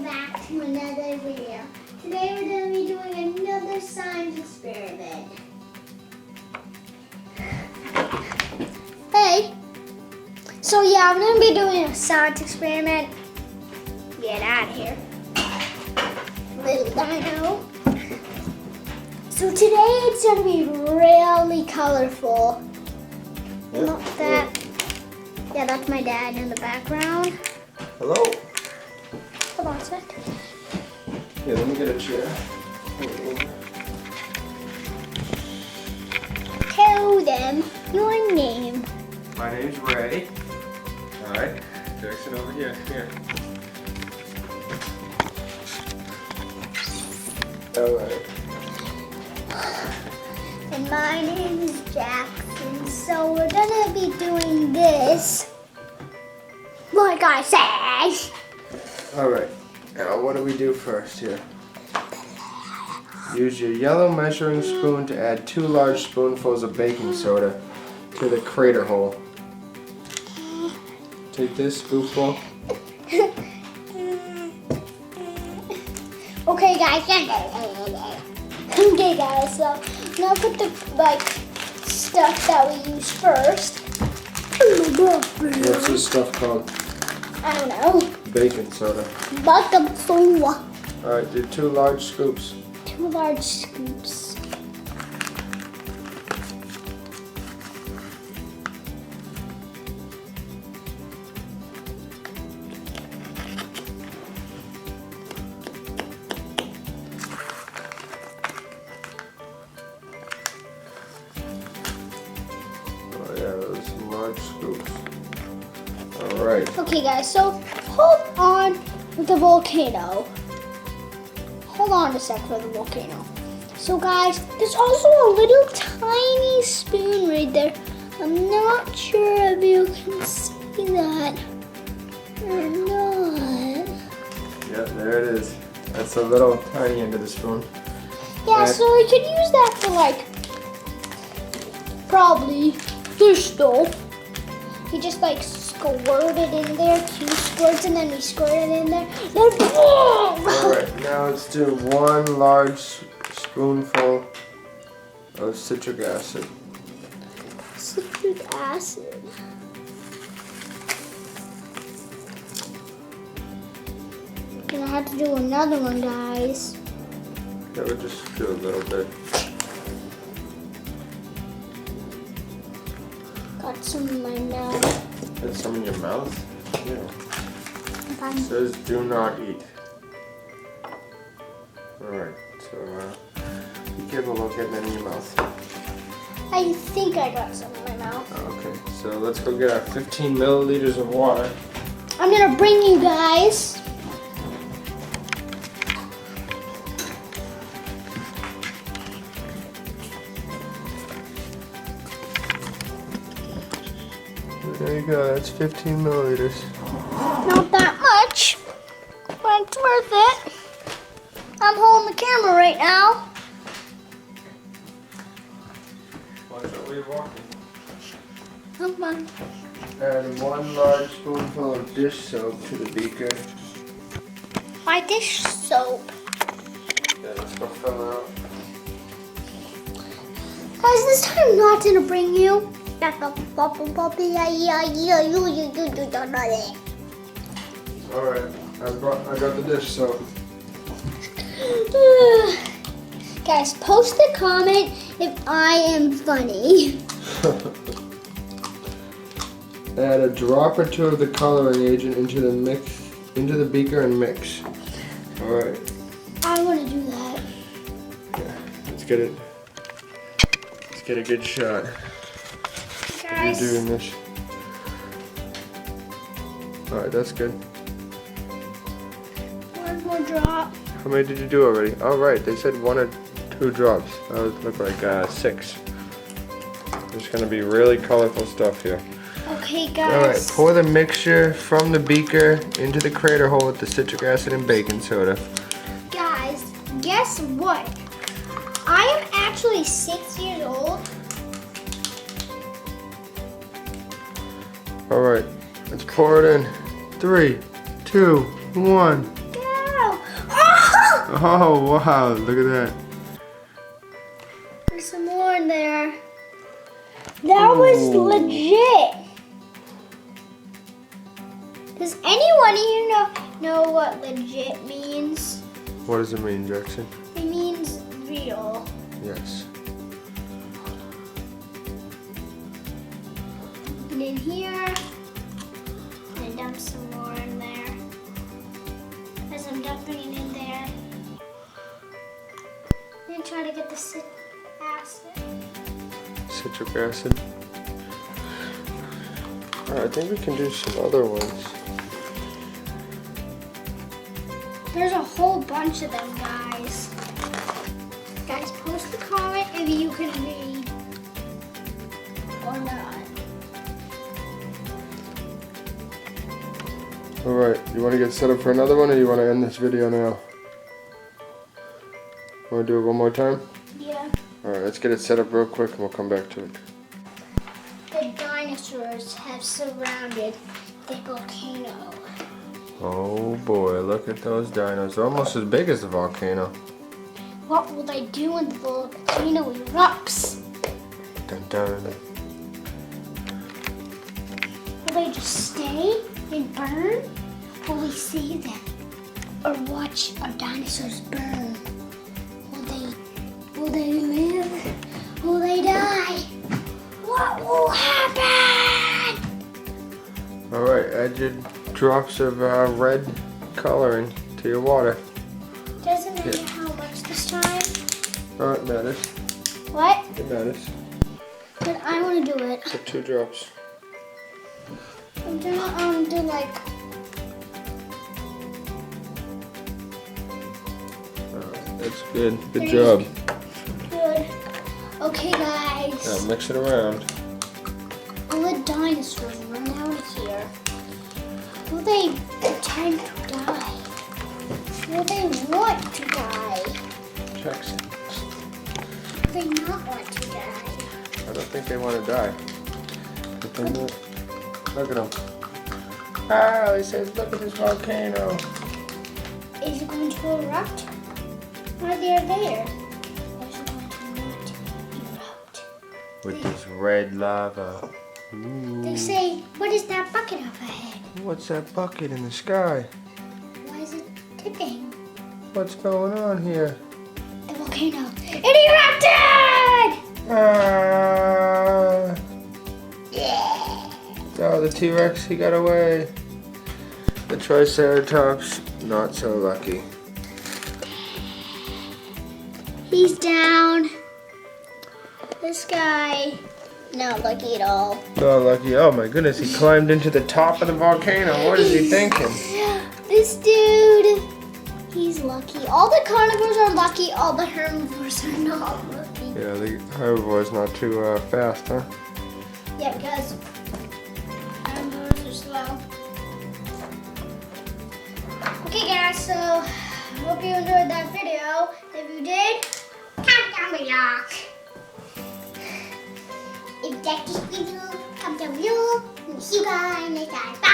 welcome back to another video. Today we're going to be doing another science experiment. Hey! So yeah, I'm going to be doing a science experiment. Get out of here. Little dino. So today it's going to be really colorful. Not that. Yeah, that's my dad in the background. Hello? Hold on a sec. Yeah, let me get a chair. Tell them your name. My name's Ray. Alright, Jackson over here. Here. Alright. And my name is Jackson. So we're gonna be doing this. Like I said. Alright, now what do we do first here? Use your yellow measuring spoon to add 2 large spoonfuls of baking soda to the crater hole. Take this spoonful. Okay guys. Okay guys, so now put the stuff that we use first. What's this stuff called? I don't know. Baking soda. Baking soda. Alright, do 2 large scoops. 2 large scoops. Oh yeah, those some large scoops. Alright. Okay guys, so hold on with the volcano. Hold on a sec for the volcano. So guys, there's also a little tiny spoon right there. I'm not sure if you can see that or not. Yeah, there it is. That's a little tiny end of the spoon. Yeah, so we could use that for probably this stuff. You just squirt it in there, 2 squirts, and then we squirt it in there. Then boom! Alright, now let's do 1 large spoonful of citric acid. Citric acid. Gonna have to do another one, guys. Yeah, we'll just do a little bit. Got some in my mouth. Get some in your mouth? Yeah. Fine. It says do not eat. Alright, so be careful about getting it in your mouth. I think I got some in my mouth. Okay, so let's go get our 15 milliliters of water. I'm gonna bring you guys. There you go, that's 15 milliliters. Not that much, but it's worth it. I'm holding the camera right now. Watch out where you're walking. Come on. Add 1 large spoonful of dish soap to the beaker. Why dish soap? Yeah, let's go fill it out. Guys, this time I'm not gonna bring you. Alright, I got the dish soap. Guys, post a comment if I am funny. Add a drop or 2 of the coloring agent into the beaker and mix. Alright. I want to do that. Yeah, let's get it. Let's get a good shot. Guys. You're doing this. Alright, that's good. 1 more drop. How many did you do already? Alright, they said 1 or 2 drops. That would look like 6. There's gonna be really colorful stuff here. Okay, guys. Alright, pour the mixture from the beaker into the crater hole with the citric acid and baking soda. Guys, guess what? I am actually 6 years old. Alright, let's pour it in. 3, 2, 1. Yeah. Oh, wow. Look at that. There's some more in there. That was legit. Does anyone here know what legit means? What does it mean, Jackson? It means real. Yes. And in here, and dump some more in there. As I'm dumping it in there, I'm gonna try to get the acid. Citric acid. Alright, I think we can do some other ones. There's a whole bunch of them, guys. Guys, post a comment if you can read or not. Alright, you want to get set up for another one or you want to end this video now? Want to do it one more time? Yeah. Alright, let's get it set up real quick and we'll come back to it. The dinosaurs have surrounded the volcano. Oh boy, look at those dinos. They're almost as big as the volcano. What will they do when the volcano erupts? Dun dun. Will they just stay and burn? Will we see them or watch our dinosaurs burn? Will they live? Will they die? What will happen? Alright, add your drops of red coloring to your water. Doesn't matter how much this time. Oh, it matters. What? It matters. But I want to do it. So 2 drops. I'm gonna do like. That's good. Good job. Good. Okay, guys. Now mix it around. Will the dinosaurs run out of here? Will they pretend to die? Will they want to die? Jackson. Will they not want to die? I don't think they want to die. Look at them. Ah, he says, look at this volcano. Is it going to erupt? Are they there? Or is it going to not erupt? With this red lava. Ooh. They say, what is that bucket up ahead? What's that bucket in the sky? Why is it tipping? What's going on here? The volcano. It erupted! Ah! Oh, the T-Rex, he got away. The Triceratops, not so lucky. He's down. This guy, not lucky at all. Not lucky. Oh my goodness, he climbed into the top of the volcano. What is he thinking? This dude, he's lucky. All the carnivores are lucky, all the herbivores are not lucky. Yeah, the herbivore's not too fast, huh? Yeah, because herbivores are slow. Okay guys, so I hope you enjoyed that video. If you did, comment down below. If you like this video, comment down below. See you guys next time. Bye!